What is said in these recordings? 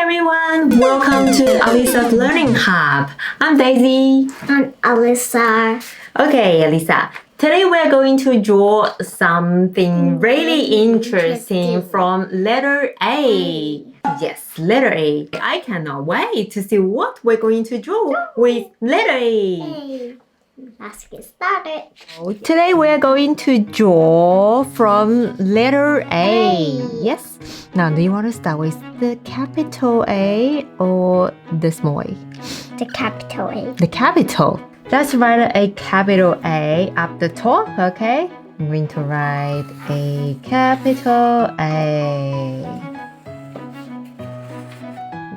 everyone, welcome to Alyssa's Learning Hub. I'm Daisy. I'm Alyssa. Okay, Alyssa. Today we're going to draw something really interesting from letter A. Yes, letter A. I cannot wait to see what we're going to draw with letter A. Hey, let's get started. Today we're going to draw from letter A. Yes. Now, do you want to start with the capital A or the small a? The capital A. The capital. Let's write a capital A up the top, okay? I'm going to write a capital A.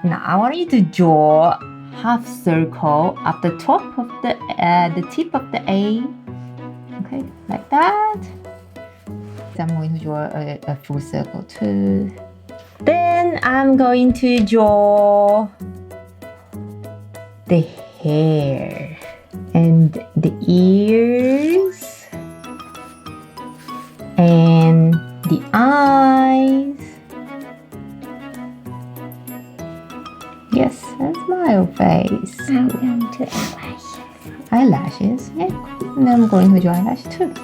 Now, I want you to draw half circle up the top of the tip of the A. Okay, like that. I'm going to draw a full circle too. Then I'm going to draw the hair and the ears and the eyes. Yes, a smile face. I'm going to eyelashes. Eyelashes, yeah. And then I'm going to draw eyelash too.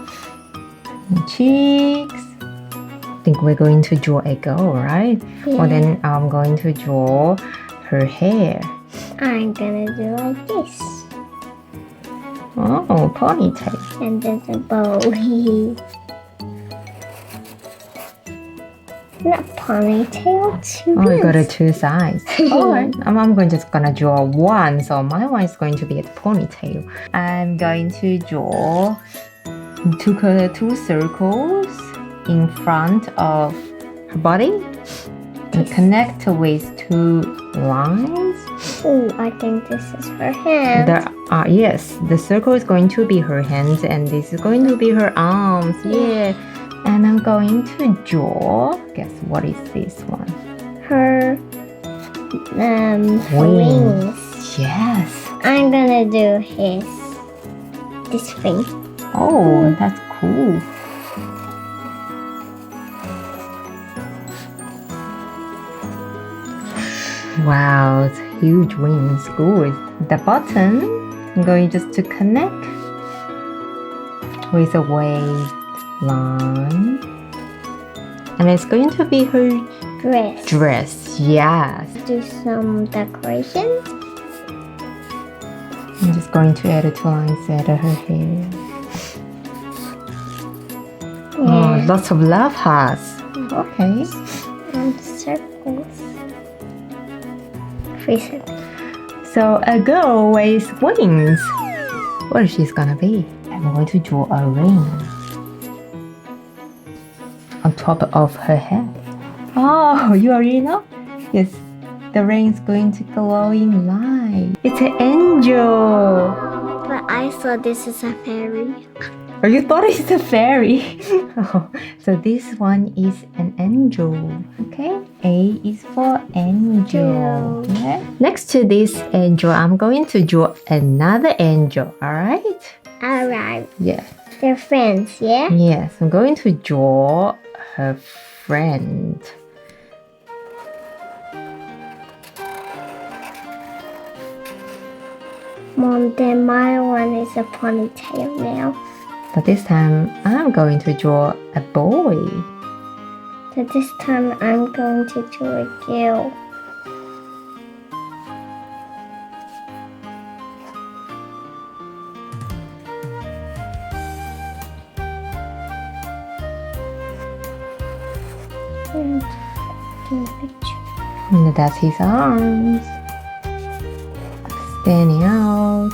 And cheeks. I think we're going to draw a girl, right? Yeah. Well, then I'm going to draw her hair. I'm gonna do like this. Oh, ponytail. And then the bow. Not ponytail, two Oh, you got wings. two sides. Alright, I'm just gonna draw one, so my one is going to be a ponytail. I'm going to draw two circles in front of her body and connect with two lines. Oh, I think this is her hand. Yes, the circle is going to be her hands and this is going to be her arms. Yeah. And I'm going to draw, guess what is this one? Her wings. Yes. I'm gonna do this thing. Oh, that's cool. Wow, it's huge wings. Good. The bottom, I'm going just to connect with a wave line. And it's going to be her dress. Yes. Do some decorations. I'm just going to add two lines at her hair. Oh, lots of love hearts. Okay. And circles. 3 circles. So a girl with wings. What is she's gonna be? I'm going to draw a ring on top of her head. Oh, you already know? Yes, the ring is going to glowing light. It's an angel. But I thought this is a fairy. Oh, you thought it's a fairy. Oh, so this one is an angel. Okay, A is for angel. Okay. Next to this angel, I'm going to draw another angel. All right? Alright. Yeah. They're friends, yeah? Yes, I'm going to draw her friend. Mom, then my one is a ponytail now. But this time, I'm going to draw a boy. So this time I'm going to do a girl. And do a picture. And that's his arms. Standing out.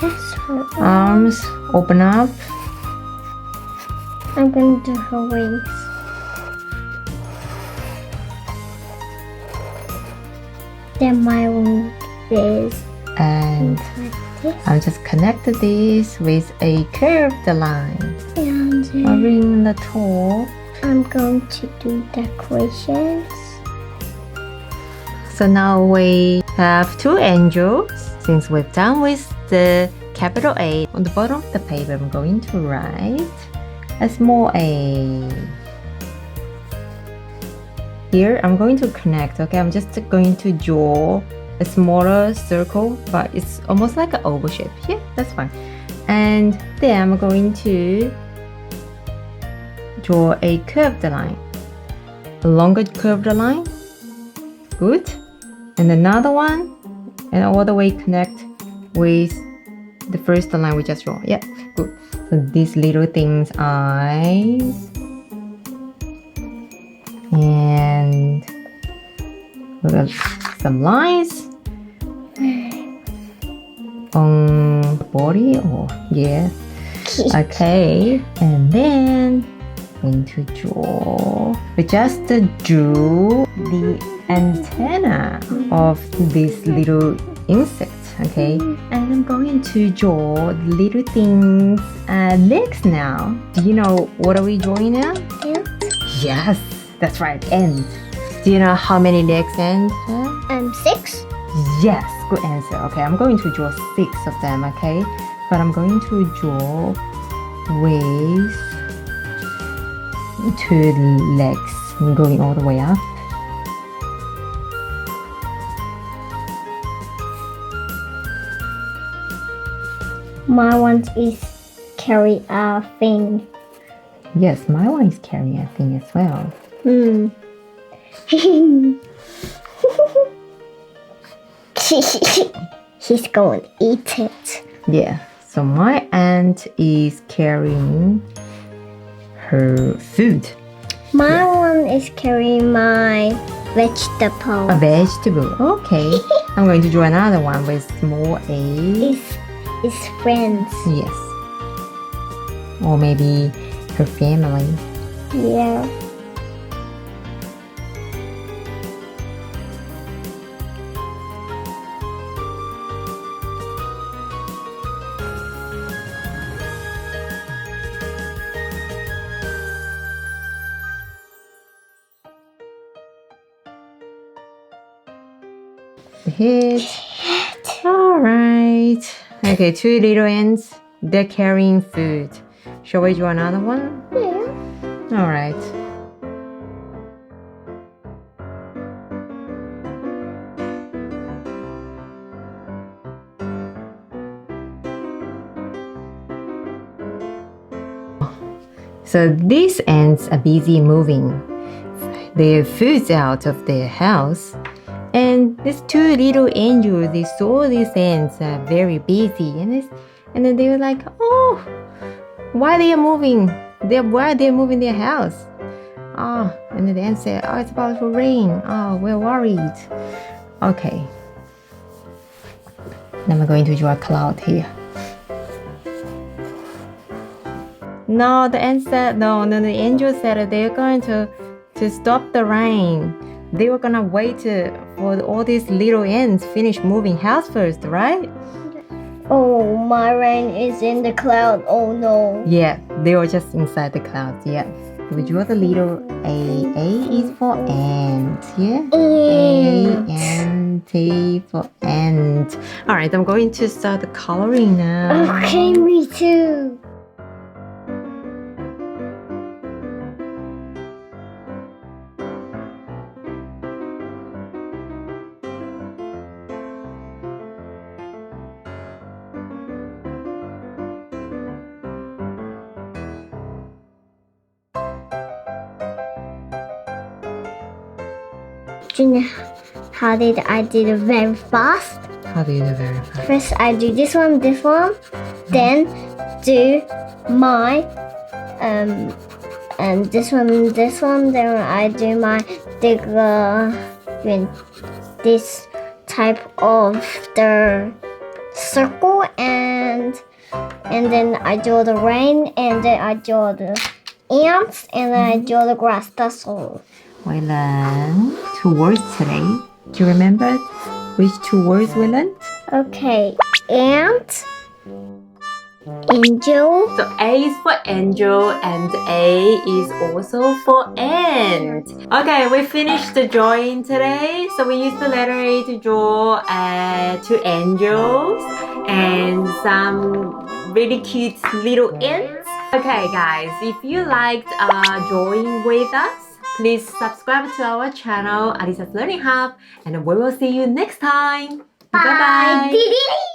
That's her Arms open up. I'm going to do her wings. Then my wing is And like this. I'll just connect this with a curved line. And A then ring on the top. I'm going to do decorations. So now we have two angels. Since we're done with the capital A, on the bottom of the paper, I'm going to write a small a. here I'm going to connect. Okay, I'm just going to draw a smaller circle, but it's almost like an oval shape. Yeah, that's fine. And then I'm going to draw a curved line, a longer curved line. Good. And another one, and all the way connect with the first line we just draw. Yeah, good. So these little things, eyes, and we got some lines on body. Oh yeah. Okay, and then going to draw. We just drew the antenna of this little insect. Okay, and I'm going to draw the little things legs now. Do you know what are we drawing now? Ant. Yes, that's right, ants. Do you know how many legs ants have? 6. Yes, good answer. Okay, I'm going to draw 6 of them, okay? But I'm going to draw with 2 legs going all the way up. My one is carry a thing. Yes, my one is carrying a thing as well. He's going to eat it. Yeah, so my aunt is carrying her food. My one is carrying my vegetable. A vegetable. Okay. I'm going to draw another one with small a. It's friends. Yes. Or maybe her family. Yeah. The head. Alright. Okay, 2 little ants. They're carrying food. Shall we draw another one? Yeah. Alright. So these ants are busy moving their food out of their house. And these 2 little angels, they saw these ants are very busy, and then they were like, "Oh, why they are moving? Why they're moving their house?" Oh, and then the ant said, "Oh, it's about to rain. Oh, we're worried." Okay. Now I'm going to draw a cloud here. No, the ant said no. The angel said they're going to stop the rain. They were gonna wait for all these little ants finish moving house first, right? Oh, my rain is in the cloud. Oh no. Yeah, they were just inside the clouds. Yeah. We draw the little A. A is for ant. Yeah. Ant. A and T for ant. All right, I'm going to start the coloring now. Okay, me too. Do you know how did I did it very fast? How do you do very fast? First I do this one, then do my and this one, then I do my this type of the circle, and then I draw the rain, and then I draw the ants, and then I draw the grass. That's all. We learned 2 words today. Do you remember which 2 words we learned? Okay, ant, angel. So A is for angel and A is also for ant. Okay, we finished the drawing today. So we used the letter A to draw 2 angels and some really cute little ants. Okay guys, if you liked drawing with us, Please subscribe to our channel, Alyssa's Learning Hub, and we will see you next time. Bye bye. Bye.